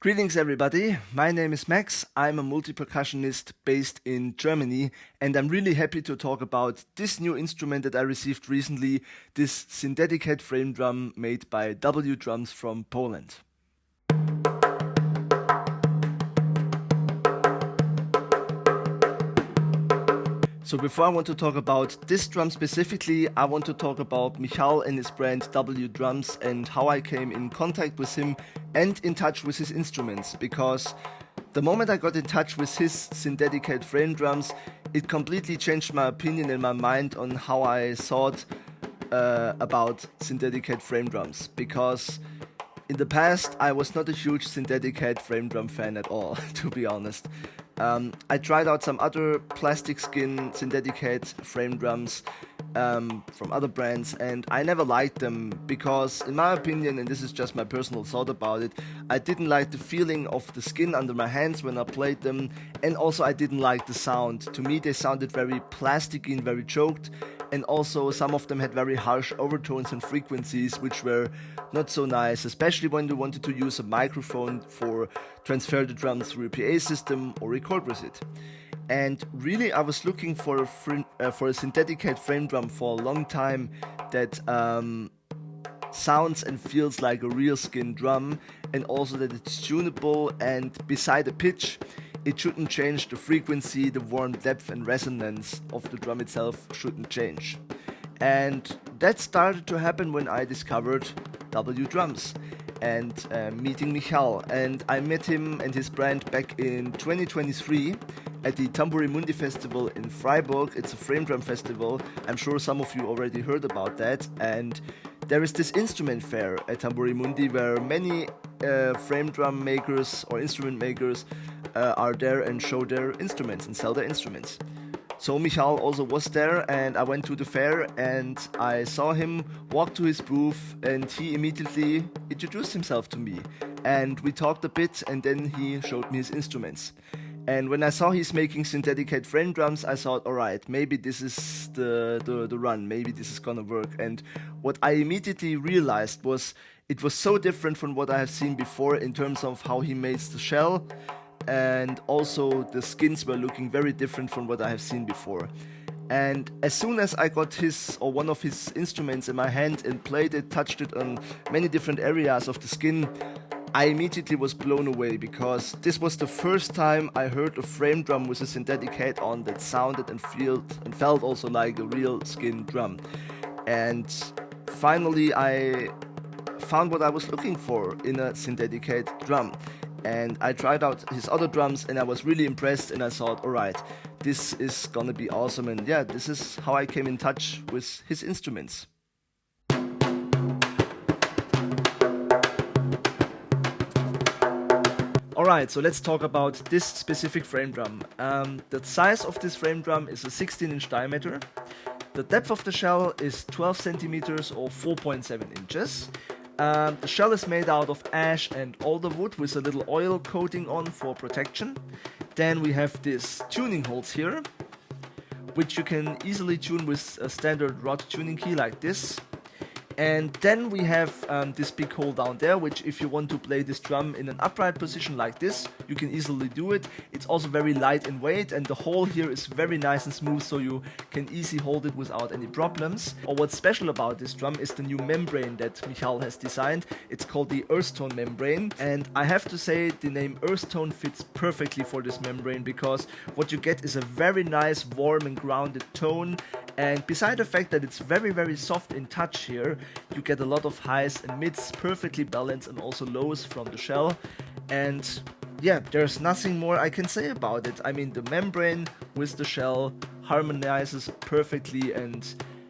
Greetings everybody, my name is Max, I'm a multipercussionist based in Germany, and I'm really happy to talk about this new instrument that I received recently, this synthetic head frame drum made by DoubleYouDrums from Poland. So before I want to talk about this drum specifically, I want to talk about Michal and his brand DoubleYouDrums and how I came in contact with him and in touch with his instruments, because the moment I got in touch with his synthetic head frame drums, it completely changed my opinion and my mind on how I thought about synthetic head frame drums, because in the past I was not a huge synthetic head frame drum fan at all, to be honest. I tried out some other plastic skin synthetic head frame drums from other brands, and I never liked them because, in my opinion, and this is just my personal thought about it, I didn't like the feeling of the skin under my hands when I played them, and also I didn't like the sound. To me they sounded very plasticky and very choked, and also some of them had very harsh overtones and frequencies which were not so nice, especially when you wanted to use a microphone for transfer the drums through a PA system or record with it. And really I was looking for a synthetic head frame drum for a long time that sounds and feels like a real skin drum, and also that it's tunable, and beside the pitch it shouldn't change the frequency, the warm depth and resonance of the drum itself shouldn't change. And that started to happen when I discovered DoubleYouDrums and meeting Michal. And I met him and his brand back in 2023 at the Mundi festival in Freiburg. It's a frame drum festival. I'm sure some of you already heard about that. And there is this instrument fair at Mundi where many frame drum makers or instrument makers are there and show their instruments and sell their instruments. So Michal also was there, and I went to the fair and I saw him walk to his booth, and he immediately introduced himself to me, and we talked a bit, and then he showed me his instruments. And when I saw he's making synthetic head frame drums, I thought, alright, maybe this is the run, maybe this is gonna work. And what I immediately realized was it was so different from what I have seen before in terms of how he makes the shell, and also the skins were looking very different from what I have seen before. And as soon as I got his or one of his instruments in my hand and played it, touched it on many different areas of the skin, I immediately was blown away, because this was the first time I heard a frame drum with a synthetic head on that sounded and felt also like a real skin drum. And finally I found what I was looking for in a synthetic head drum. And I tried out his other drums and I was really impressed, and I thought, alright, this is gonna be awesome. And yeah, this is how I came in touch with his instruments. Alright, so let's talk about this specific frame drum. The size of this frame drum is a 16-inch diameter. The depth of the shell is 12 centimeters or 4.7 inches. The shell is made out of ash and alder wood with a little oil coating on for protection. Then we have these tuning holes here, which you can easily tune with a standard rod tuning key like this. And then we have this big hole down there, which if you want to play this drum in an upright position like this, you can easily do it. It's also very light in weight, and the hole here is very nice and smooth, so you can easily hold it without any problems. Or what's special about this drum is the new membrane that Michal has designed. It's called the EarthTone membrane, and I have to say the name EarthTone fits perfectly for this membrane, because what you get is a very nice warm and grounded tone. And beside the fact that it's very soft in touch here, you get a lot of highs and mids perfectly balanced, and also lows from the shell. And yeah, there's nothing more I can say about it. I mean, the membrane with the shell harmonizes perfectly, and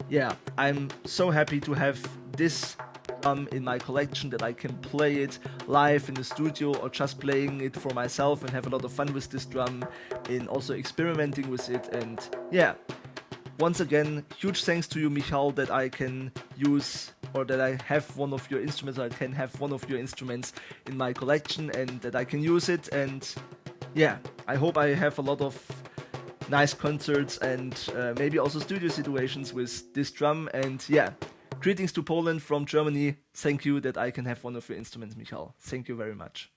yeah, I'm so happy to have this drum in my collection, that I can play it live in the studio or just playing it for myself and have a lot of fun with this drum, in also experimenting with it. And yeah, once again, huge thanks to you, Michal, that I can use, or that I have one of your instruments, or I can have one of your instruments in my collection, and that I can use it. And yeah, I hope I have a lot of nice concerts and maybe also studio situations with this drum. And yeah, greetings to Poland from Germany. Thank you that I can have one of your instruments, Michal. Thank you very much.